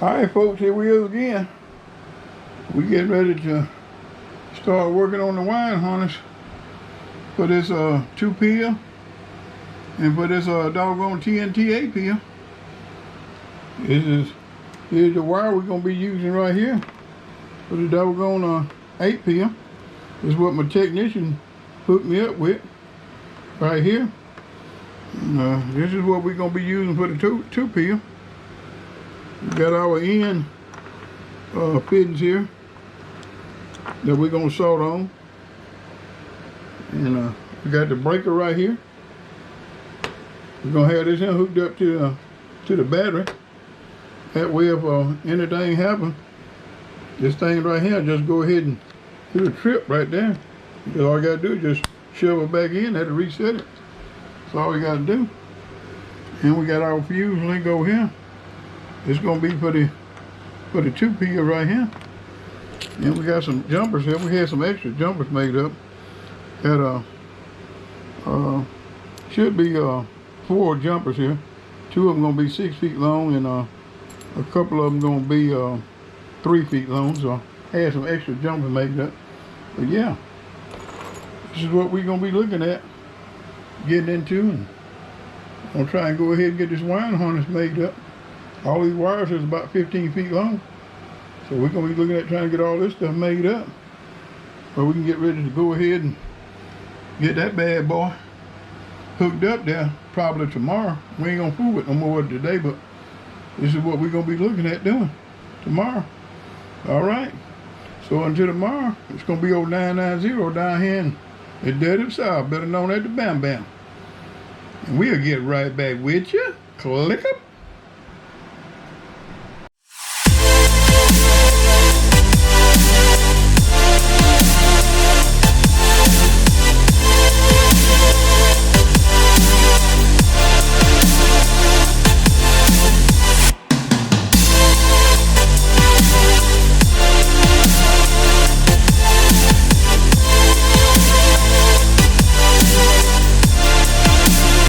Alright folks, here we is again. We getting ready to start working on the wine harness for this 2-pill and for this doggone TNT 8-pill. Here's the wire we're gonna be using right here for the doggone 8-pill. This is what my technician hooked me up with right here. And, this is what we're gonna be using for the 2-pill. We got our end fittings here that we're gonna solder on, and we got the breaker right here. We're gonna have this here hooked up to the battery. That way, if anything happens, this thing right here just go ahead and do a trip right there. Because all you gotta do is just shove it back in, that'll reset it. That's all we gotta do. And we got our fuse link over here. It's gonna be for the 2-pill right here. And we got some jumpers here. We had some extra jumpers made up that should be 4 jumpers here. 2 of them gonna be 6 feet long, and a couple of them gonna be 3 feet long. So I had some extra jumpers made up. But yeah, this is what we're gonna be looking at, getting into, and I'm gonna try and go ahead and get this wine harness made up. All these wires is about 15 feet long. So we're gonna be looking at trying to get all this stuff made up, so we can get ready to go ahead and get that bad boy hooked up there probably tomorrow. We ain't gonna fool with no more today, but this is what we're gonna be looking at doing tomorrow. All right. So until tomorrow, it's gonna be old 990 down here in the Dirty South, better known as the Bam Bam. And we'll get right back with you. Click up.